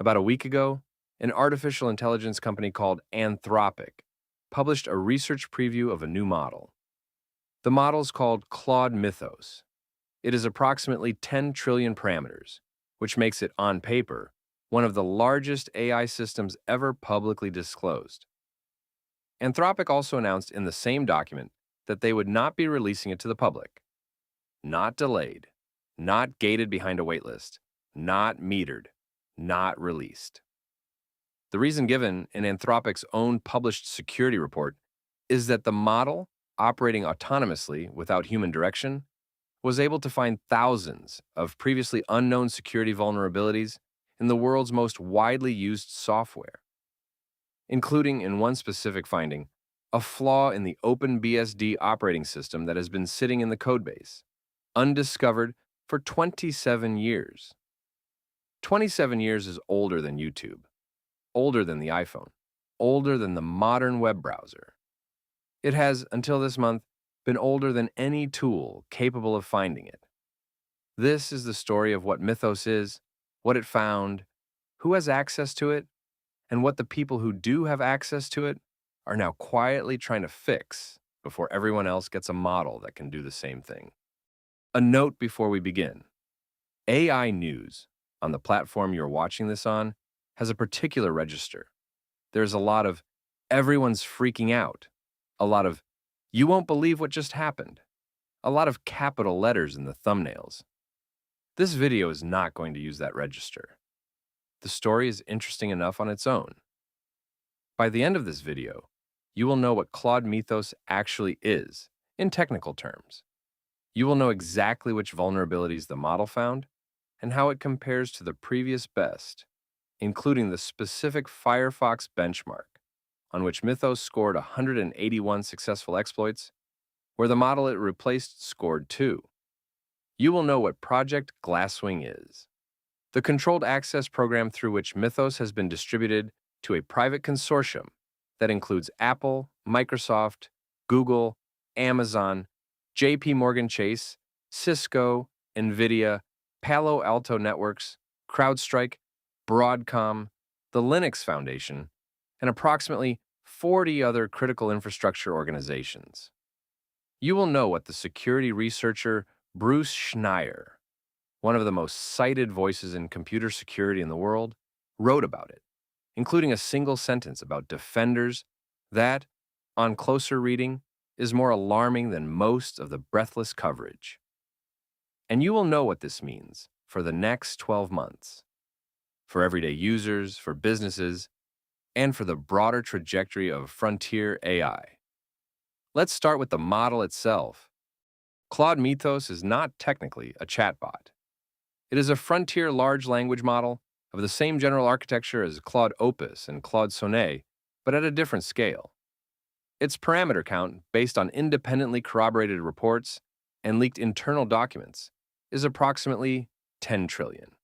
About a week ago, an artificial intelligence company called Anthropic published a research preview of a new model. The model is called Claude Mythos. It is approximately 10 trillion parameters, which makes it, on paper, one of the largest AI systems ever publicly disclosed. Anthropic also announced in the same document that they would not be releasing it to the public. Not delayed, not gated behind a waitlist, not metered, not released. The reason given in Anthropic's own published security report is that the model, operating autonomously without human direction, was able to find thousands of previously unknown security vulnerabilities in the world's most widely used software, including, in one specific finding, a flaw in the OpenBSD operating system that has been sitting in the codebase, undiscovered for 27 years. 27 years is older than YouTube, older than the iPhone, older than the modern web browser. It has, until this month, been older than any tool capable of finding it. This is the story of what Mythos is, what it found, who has access to it, and what the people who do have access to it are now quietly trying to fix before everyone else gets a model that can do the same thing. A note before we begin. AI News, on the platform you're watching this on, has a particular register. There's a lot of everyone's freaking out, a lot of you won't believe what just happened, a lot of capital letters in the thumbnails. This video is not going to use that register. The story is interesting enough on its own. By the end of this video, you will know what Claude Mythos actually is, in technical terms. You will know exactly which vulnerabilities the model found and how it compares to the previous best, including the specific Firefox benchmark, on which Mythos scored 181 successful exploits, where the model it replaced scored 2. You will know what Project Glasswing is, the controlled access program through which Mythos has been distributed to a private consortium that includes Apple, Microsoft, Google, Amazon, JPMorgan Chase, Cisco, NVIDIA, Palo Alto Networks, CrowdStrike, Broadcom, the Linux Foundation, and approximately 40 other critical infrastructure organizations. You will know what the security researcher Bruce Schneier, one of the most cited voices in computer security in the world, wrote about it, including a single sentence about defenders that, on closer reading, is more alarming than most of the breathless coverage. And you will know what this means for the next 12 months, for everyday users, for businesses, and for the broader trajectory of frontier AI. Let's start with the model itself. Claude Mythos is not technically a chatbot. It is a frontier large language model of the same general architecture as Claude Opus and Claude Sonnet, but at a different scale. Its parameter count, based on independently corroborated reports and leaked internal documents, is approximately 10 trillion.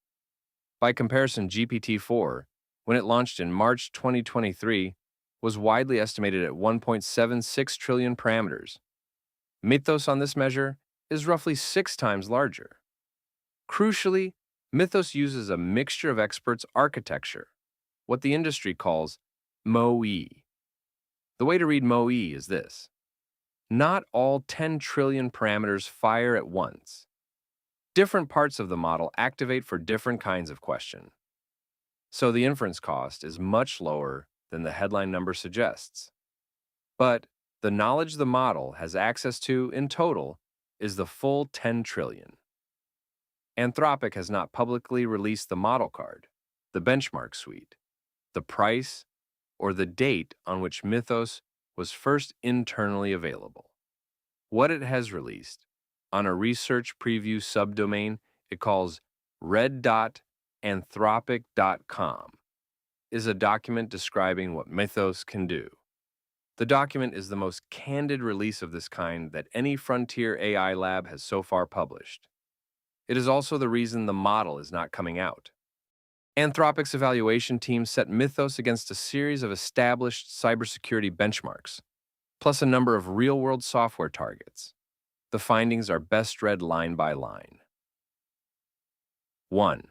By comparison, GPT-4, when it launched in March 2023, was widely estimated at 1.76 trillion parameters. Mythos on this measure is roughly 6 times larger. Crucially, Mythos uses a mixture of experts architecture, what the industry calls MoE. The way to read MoE is this: not all 10 trillion parameters fire at once. Different parts of the model activate for different kinds of question. So the inference cost is much lower than the headline number suggests. But the knowledge the model has access to in total is the full 10 trillion. Anthropic has not publicly released the model card, the benchmark suite, the price, or the date on which Mythos was first internally available. What it has released, on a research preview subdomain it calls red.anthropic.com, is a document describing what Mythos can do. The document is the most candid release of this kind that any frontier AI lab has so far published. It is also the reason the model is not coming out. Anthropic's evaluation team set Mythos against a series of established cybersecurity benchmarks, plus a number of real-world software targets. The findings are best read line by line. 1.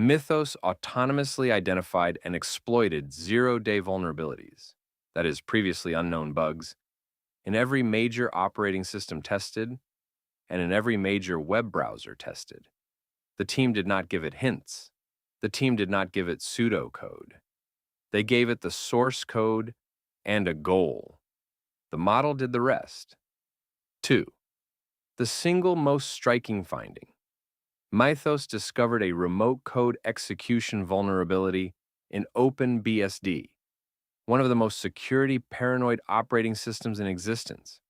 Mythos autonomously identified and exploited zero-day vulnerabilities, that is, previously unknown bugs, in every major operating system tested and in every major web browser tested. The team did not give it hints. The team did not give it pseudocode. They gave it the source code and a goal. The model did the rest. 2. The single most striking finding. Mythos discovered a remote code execution vulnerability in OpenBSD, one of the most security-paranoid operating systems in existence,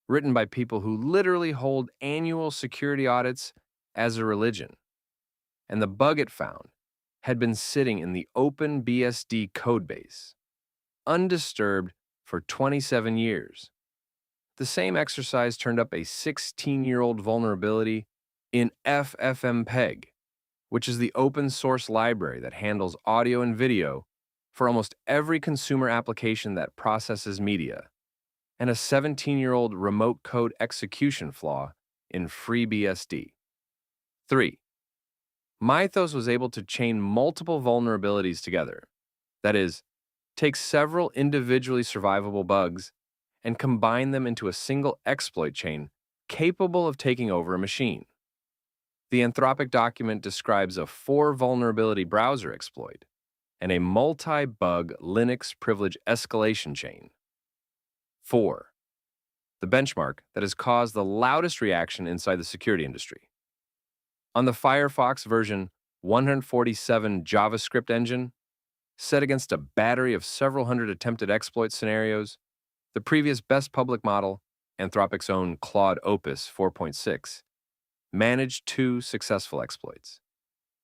written by people who literally hold annual security audits as a religion. And the bug it found had been sitting in the OpenBSD codebase, undisturbed for 27 years. The same exercise turned up a 16-year-old vulnerability in FFmpeg, which is the open source library that handles audio and video for almost every consumer application that processes media, and a 17-year-old remote code execution flaw in FreeBSD. 3. Mythos was able to chain multiple vulnerabilities together, that is, take several individually survivable bugs and combine them into a single exploit chain capable of taking over a machine. The Anthropic document describes a 4-vulnerability browser exploit and a multi-bug Linux privilege escalation chain. 4. The benchmark that has caused the loudest reaction inside the security industry. On the Firefox version 147 JavaScript-engine, set against a battery of several hundred attempted exploit scenarios, the previous best public model, Anthropic's own Claude Opus 4.6, managed 2 successful exploits.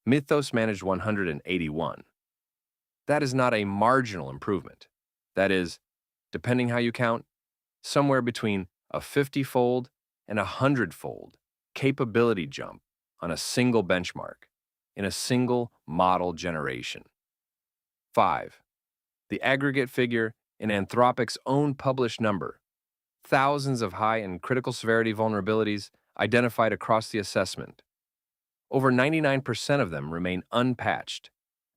Mythos managed 181. That is not a marginal improvement. That is, depending how you count, somewhere between a 50-fold and a 100-fold capability jump on a single benchmark in a single model generation. 5. The aggregate figure in Anthropic's own published number, thousands of high and critical severity vulnerabilities identified across the assessment. Over 99% of them remain unpatched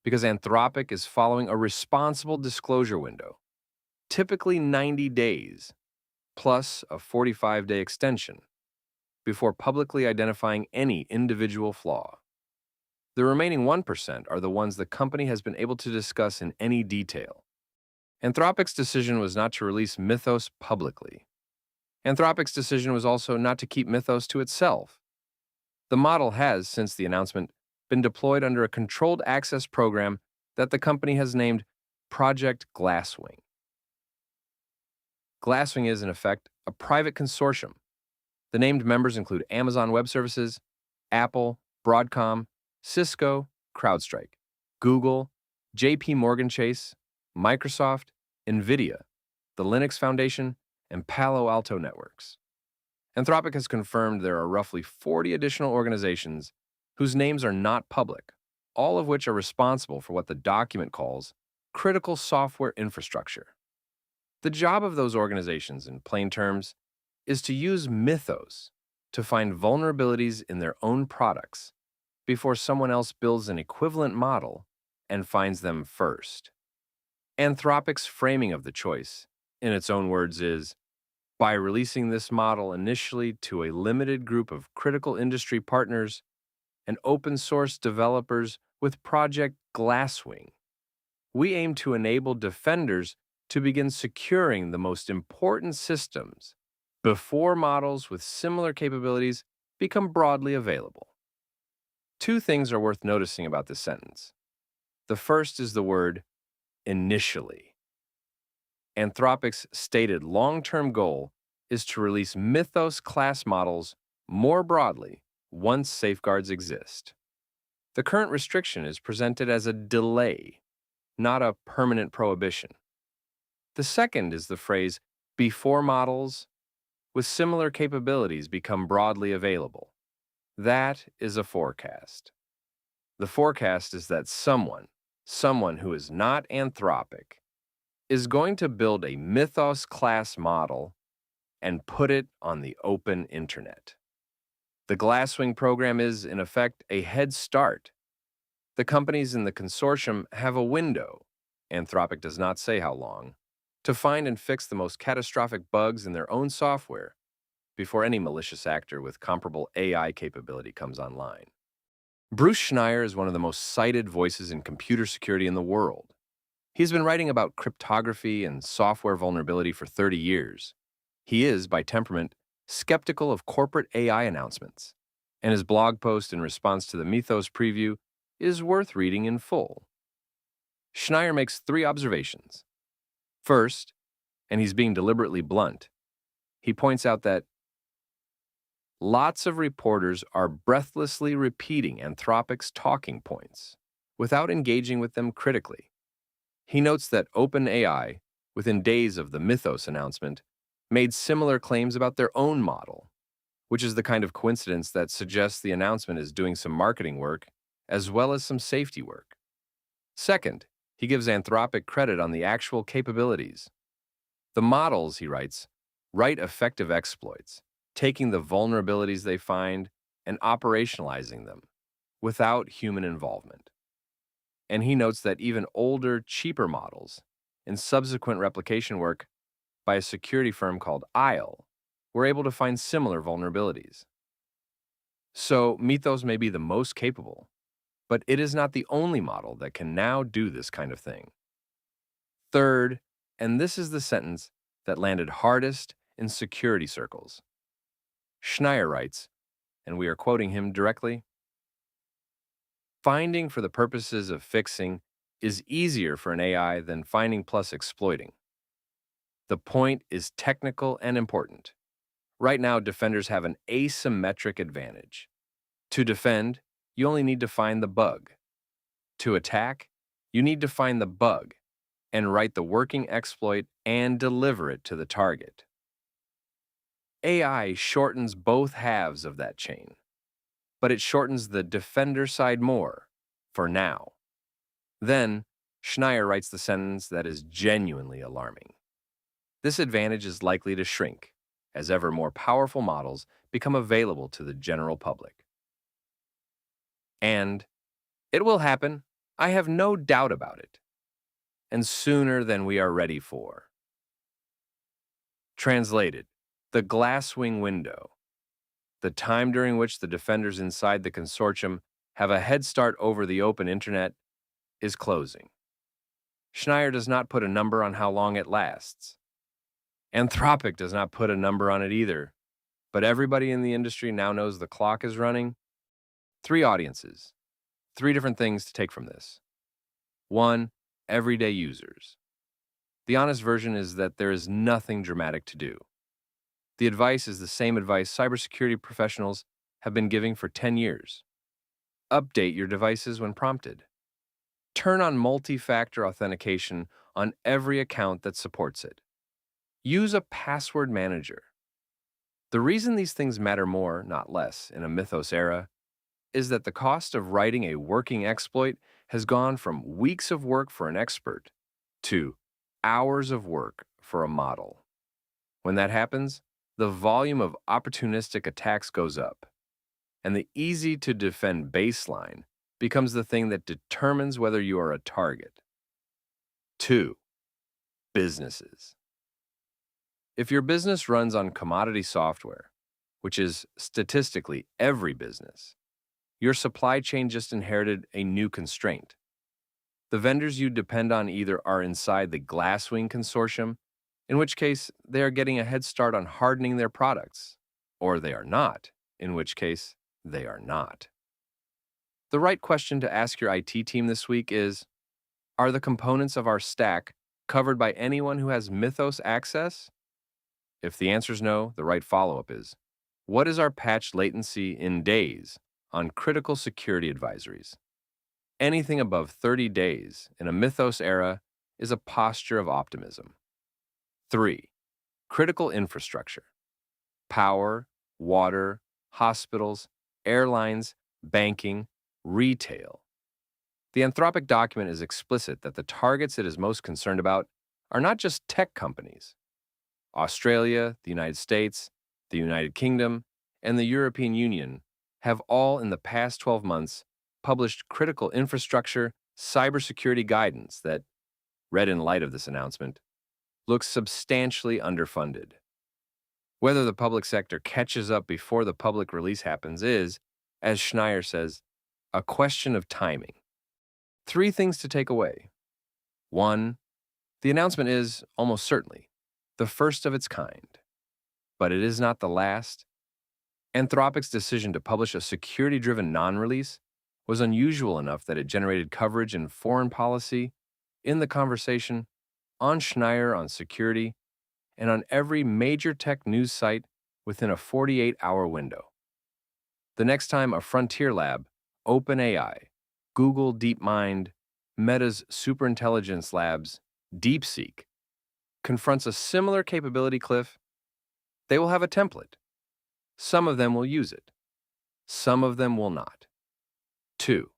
because Anthropic is following a responsible disclosure window, typically 90 days, plus a 45-day extension, before publicly identifying any individual flaw. The remaining 1% are the ones the company has been able to discuss in any detail. Anthropic's decision was not to release Mythos publicly. Anthropic's decision was also not to keep Mythos to itself. The model has, since the announcement, been deployed under a controlled access program that the company has named Project Glasswing. Glasswing is, in effect, a private consortium. The named members include Amazon Web Services, Apple, Broadcom, Cisco, CrowdStrike, Google, JPMorgan Chase, Microsoft, NVIDIA, the Linux Foundation, and Palo Alto Networks. Anthropic has confirmed there are roughly 40 additional organizations whose names are not public, all of which are responsible for what the document calls critical software infrastructure. The job of those organizations, in plain terms, is to use Mythos to find vulnerabilities in their own products before someone else builds an equivalent model and finds them first. Anthropic's framing of the choice, in its own words, is, by releasing this model initially to a limited group of critical industry partners and open-source developers with Project Glasswing, we aim to enable defenders to begin securing the most important systems before models with similar capabilities become broadly available. 2 things are worth noticing about this sentence. The first is the word initially. Anthropic's stated long-term goal is to release Mythos class models more broadly once safeguards exist. The current restriction is presented as a delay, not a permanent prohibition. The second is the phrase, before models with similar capabilities become broadly available. That is a forecast. The forecast is that someone who is not Anthropic, is going to build a Mythos class model and put it on the open internet. The Glasswing program is, in effect, a head start The companies in the consortium have a window, Anthropic does not say how long, to find and fix the most catastrophic bugs in their own software before any malicious actor with comparable AI capability comes online. Bruce Schneier is one of the most cited voices in computer security in the world. He's been writing about cryptography and software vulnerability for 30 years. He is, by temperament, skeptical of corporate AI announcements, and his blog post in response to the Mythos preview is worth reading in full. Schneier makes 3 observations. First, and he's being deliberately blunt, he points out that lots of reporters are breathlessly repeating Anthropic's talking points without engaging with them critically. He notes that OpenAI, within days of the Mythos announcement, made similar claims about their own model, which is the kind of coincidence that suggests the announcement is doing some marketing work as well as some safety work. Second, he gives Anthropic credit on the actual capabilities. The models, he writes, write effective exploits, taking the vulnerabilities they find and operationalizing them without human involvement. And he notes that even older, cheaper models and subsequent replication work by a security firm called ISLE were able to find similar vulnerabilities. So Mythos may be the most capable, but it is not the only model that can now do this kind of thing. Third, and this is the sentence that landed hardest in security circles. Schneier writes, and we are quoting him directly, "Finding for the purposes of fixing is easier for an AI than finding plus exploiting. The point is technical and important. Right now, defenders have an asymmetric advantage. To defend, you only need to find the bug. To attack, you need to find the bug and write the working exploit and deliver it to the target. AI shortens both halves of that chain, but it shortens the defender side more, for now." Then, Schneier writes the sentence that is genuinely alarming. This advantage is likely to shrink as ever more powerful models become available to the general public. And it will happen, I have no doubt about it, and sooner than we are ready for. Translated, the Glasswing window, the time during which the defenders inside the consortium have a head start over the open internet, is closing. Schneier does not put a number on how long it lasts. Anthropic does not put a number on it either, but everybody in the industry now knows the clock is running. 3 audiences, 3 different things to take from this. 1, everyday users. The honest version is that there is nothing dramatic to do. The advice is the same advice cybersecurity professionals have been giving for 10 years. Update your devices when prompted. Turn on multi-factor authentication on every account that supports it. Use a password manager. The reason these things matter more, not less, in a Mythos era is that the cost of writing a working exploit has gone from weeks of work for an expert to hours of work for a model. When that happens, the volume of opportunistic attacks goes up, and the easy-to-defend baseline becomes the thing that determines whether you are a target. 2. Businesses. If your business runs on commodity software, which is statistically every business, your supply chain just inherited a new constraint. The vendors you depend on either are inside the Glasswing consortium, in which case they are getting a head start on hardening their products, or they are not, in which case they are not. The right question to ask your IT team this week is, are the components of our stack covered by anyone who has Mythos access? If the answer is no, the right follow-up is, what is our patch latency in days on critical security advisories? Anything above 30 days in a Mythos era is a posture of optimism. 3. Critical infrastructure. Power, water, hospitals, airlines, banking, retail. The Anthropic document is explicit that the targets it is most concerned about are not just tech companies. Australia, the United States, the United Kingdom, and the European Union have all in the past 12 months published critical infrastructure cybersecurity guidance that, read in light of this announcement, looks substantially underfunded. Whether the public sector catches up before the public release happens is, as Schneier says, a question of timing. 3 things to take away. 1. The announcement is, almost certainly, the first of its kind. But it is not the last. Anthropic's decision to publish a security-driven non-release was unusual enough that it generated coverage in foreign policy, in the conversation, on Schneier on security, and on every major tech news site within a 48-hour window. The next time a frontier lab, OpenAI, Google DeepMind, Meta's superintelligence labs, DeepSeek, confronts a similar capability cliff, they will have a template. Some of them will use it. Some of them will not. 2.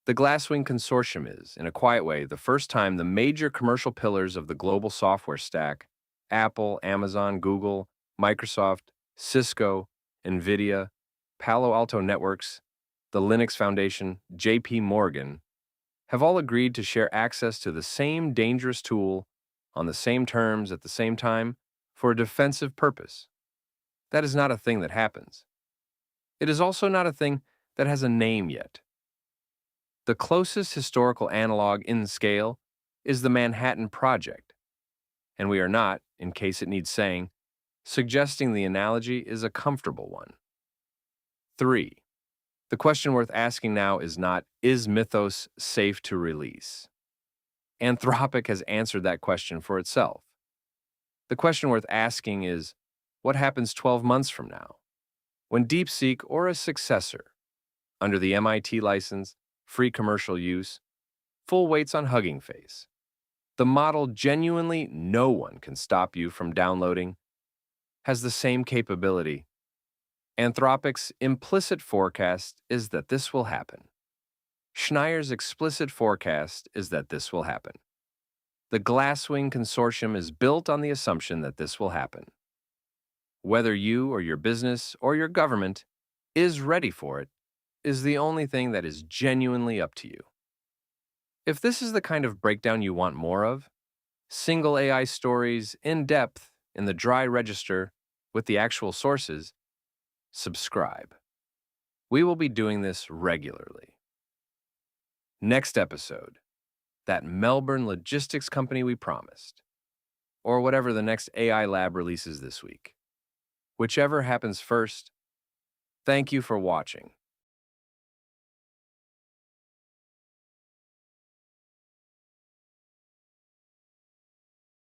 The Glasswing consortium is, in a quiet way, the first time the major commercial pillars of the global software stack, Apple, Amazon, Google, Microsoft, Cisco, NVIDIA, Palo Alto Networks, the Linux Foundation, JPMorgan, have all agreed to share access to the same dangerous tool on the same terms at the same time for a defensive purpose. That is not a thing that happens. It is also not a thing that has a name yet. The closest historical analog in scale is the Manhattan Project, and we are not, in case it needs saying, suggesting the analogy is a comfortable one. 3. The question worth asking now is not, is Mythos safe to release? Anthropic has answered that question for itself. The question worth asking is, what happens 12 months from now, when DeepSeek or a successor, under the MIT license, free commercial use, full weights on Hugging Face, the model genuinely no one can stop you from downloading, has the same capability? Anthropic's implicit forecast is that this will happen. Schneier's explicit forecast is that this will happen. The Glasswing consortium is built on the assumption that this will happen. Whether you or your business or your government is ready for it is the only thing that is genuinely up to you. If this is the kind of breakdown you want more of, single AI stories in depth in the dry register with the actual sources, subscribe. We will be doing this regularly. Next episode, that Melbourne logistics company we promised, or whatever the next AI lab releases this week. Whichever happens first, thank you for watching.